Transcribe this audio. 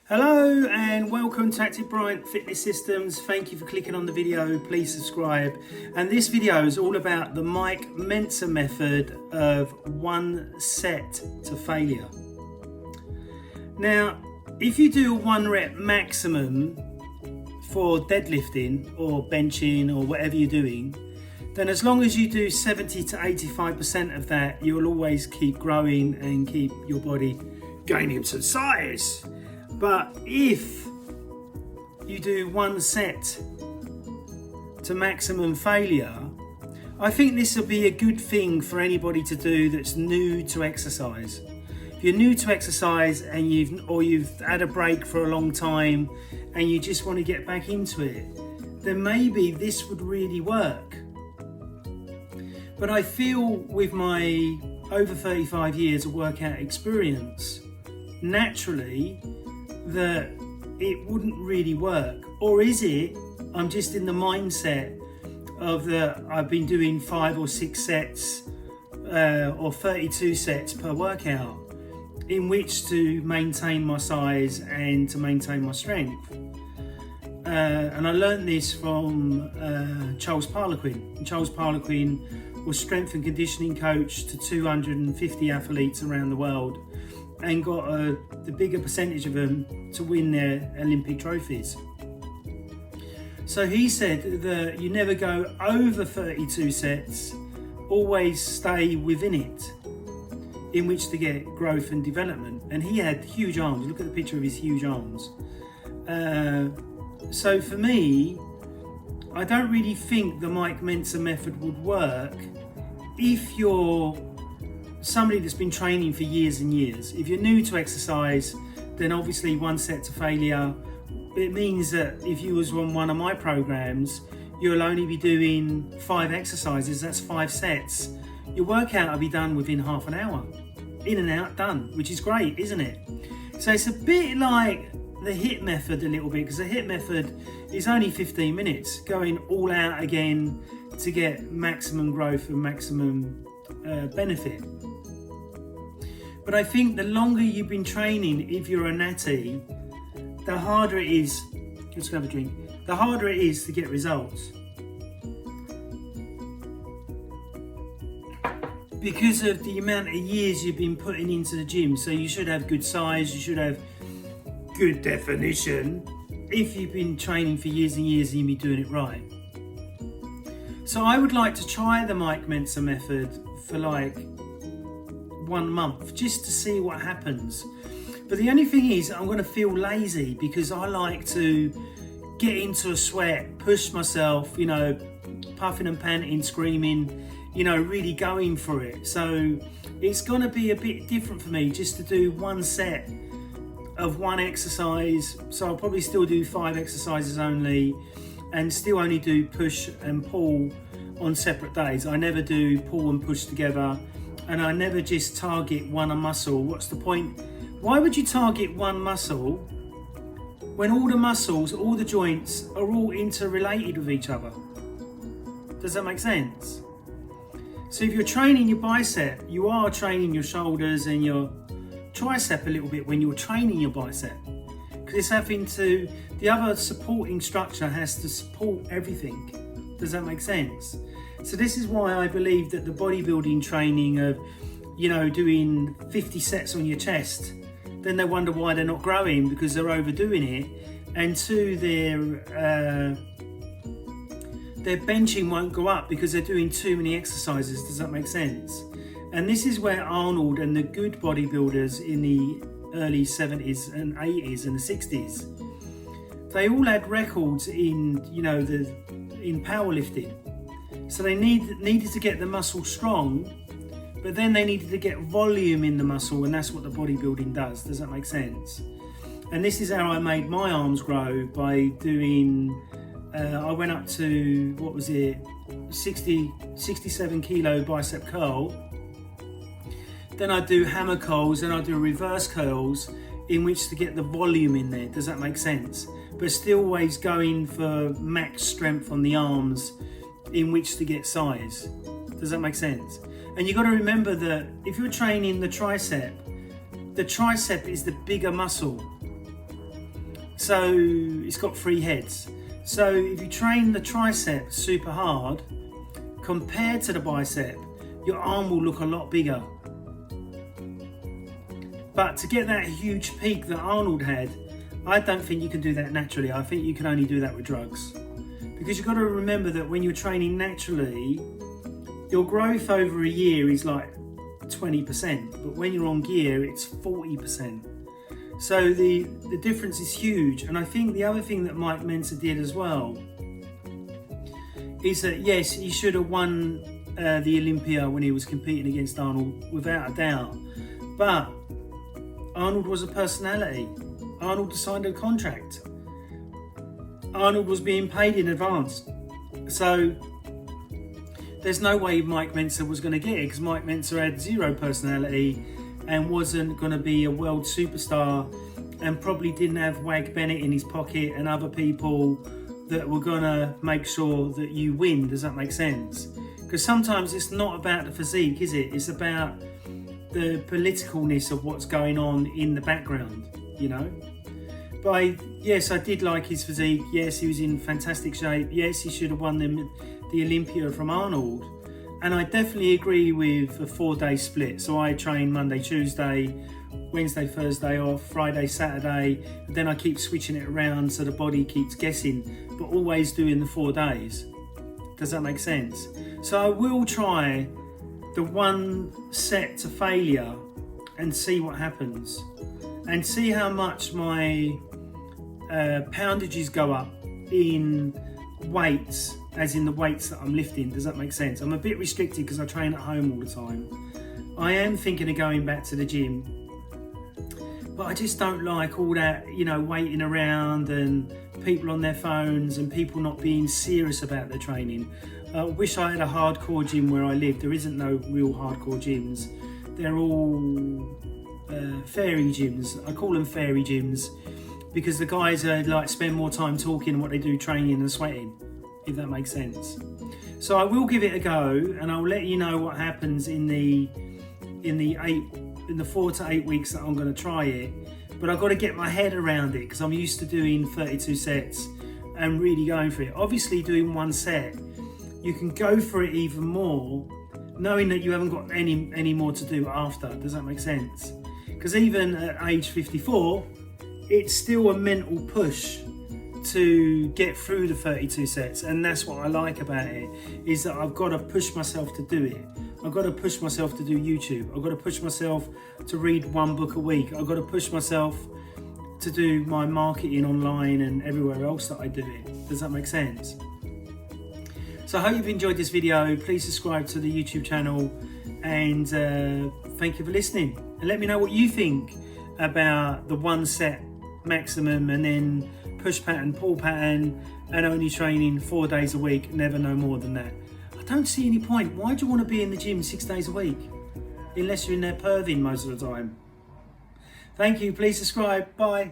Hello and welcome to Active Bryant Fitness Systems. Thank you for clicking on the video. Please subscribe. And this video is all about the Mike Mentzer method of one set to failure. Now, if you do a 1 rep maximum for deadlifting or benching or whatever you're doing, then as long as you do 70 to 85% of that, you'll always keep growing and keep your body gaining some size. But if you do 1 set to maximum failure, I think this will be a good thing for anybody to do that's new to exercise. If you're new to exercise and you've had a break for a long time and you just want to get back into it, then maybe this would really work. But I feel with my over 35 years of workout experience, naturally, that it wouldn't really work. Or is it I'm just in the mindset of that I've been doing 5 or 6 sets or 32 sets per workout in which to maintain my size and to maintain my strength. And I learned this from Charles Parlequin. Charles Parlequin was strength and conditioning coach to 250 athletes around the world and got the bigger percentage of them to win their Olympic trophies. So he said that you never go over 32 sets, always stay within it in which to get growth and development. And he had huge arms. Look at the picture of his huge arms. So for me, I don't really think the Mike Mentzer method would work if you're somebody that's been training for years and years. If you're new to exercise, then obviously 1 set to failure, it means that if you was on one of my programs, you'll only be doing 5 exercises, that's 5 sets. Your workout will be done within half an hour. In and out, done, which is great, isn't it? So it's a bit like the HIIT method a little bit, because the HIIT method is only 15 minutes, going all out again to get maximum growth and maximum benefit. But I think the longer you've been training, if you're a natty, the harder it is, let's have a drink, the harder it is to get results. Because of the amount of years you've been putting into the gym. So you should have good size, you should have good definition if you've been training for years and years and you've been doing it right. So I would like to try the Mike Mentzer method for like 1 month just to see what happens. But the only thing is I'm going to feel lazy because I like to get into a sweat, push myself, puffing and panting, screaming, really going for it. So it's going to be a bit different for me just to do 1 set of 1 exercise. So I'll probably still do 5 exercises only and still only do push and pull on separate days. I never do pull and push together, and I never just target one muscle. What's the point? Why would you target one muscle when all the muscles, all the joints are all interrelated with each other? Does that make sense? So if you're training your bicep, you are training your shoulders and your tricep a little bit when you're training your bicep, because it's having to, the other supporting structure has to support everything. Does that make sense? So this is why I believe that the bodybuilding training of, doing 50 sets on your chest, then they wonder why they're not growing, because they're overdoing it. And 2, their benching won't go up because they're doing too many exercises. Does that make sense? And this is where Arnold and the good bodybuilders in the early 70s and 80s and the 60s, they all had records in, in powerlifting. So they needed to get the muscle strong, but then they needed to get volume in the muscle, and that's what the bodybuilding does. Does that make sense? And this is how I made my arms grow, by doing, I went up to, 67 kilo bicep curl. Then I do hammer curls, then I do reverse curls in which to get the volume in there. Does that make sense? But still always going for max strength on the arms in which to get size. Does that make sense? And you've got to remember that if you're training the tricep is the bigger muscle. So it's got 3 heads. So if you train the tricep super hard, compared to the bicep, your arm will look a lot bigger. But to get that huge peak that Arnold had, I don't think you can do that naturally. I think you can only do that with drugs. Because you've got to remember that when you're training naturally, your growth over a year is like 20%, but when you're on gear, it's 40%. So the difference is huge. And I think the other thing that Mike Mentzer did as well is that, yes, he should have won the Olympia when he was competing against Arnold, without a doubt. But Arnold was a personality. Arnold signed a contract. Arnold was being paid in advance. So there's no way Mike Mentzer was going to get it, because Mike Mentzer had 0 personality and wasn't going to be a world superstar, and probably didn't have Wag Bennett in his pocket and other people that were going to make sure that you win. Does that make sense? Because sometimes it's not about the physique, is it? It's about the politicalness of what's going on in the background, you know? But yes, I did like his physique. Yes, he was in fantastic shape. Yes, he should have won the Olympia from Arnold. And I definitely agree with a 4-day split. So I train Monday, Tuesday, Wednesday, Thursday off, Friday, Saturday. And then I keep switching it around so the body keeps guessing, but always doing the 4 days. Does that make sense? So I will try the 1 set to failure and see what happens. And see how much my poundages go up in weights, as in the weights that I'm lifting. Does that make sense? I'm a bit restricted because I train at home all the time. I am thinking of going back to the gym, but I just don't like all that, you know, waiting around and people on their phones and people not being serious about their training. I wish I had a hardcore gym where I live. There isn't no real hardcore gyms. They're all fairy gyms. I call them fairy gyms because the guys like spend more time talking than what they do training and sweating, if that makes sense. So I will give it a go, and I'll let you know what happens in the 4 to 8 weeks that I'm going to try it. But I've got to get my head around it because I'm used to doing 32 sets and really going for it. Obviously, doing 1 set, you can go for it even more, knowing that you haven't got any more to do after. Does that make sense? Because even at age 54, it's still a mental push to get through the 32 sets, and that's what I like about it, is that I've got to push myself to do it. I've got to push myself to do YouTube. I've got to push myself to read 1 book a week. I've got to push myself to do my marketing online and everywhere else that I do it. Does that make sense? So I hope you've enjoyed this video. Please subscribe to the YouTube channel, and thank you for listening. And let me know what you think about the 1 set maximum, and then push pattern, pull pattern, and only training 4 days a week, never no more than that. I don't see any point. Why do you want to be in the gym 6 days a week? Unless you're in there perving most of the time. Thank you, please subscribe, bye.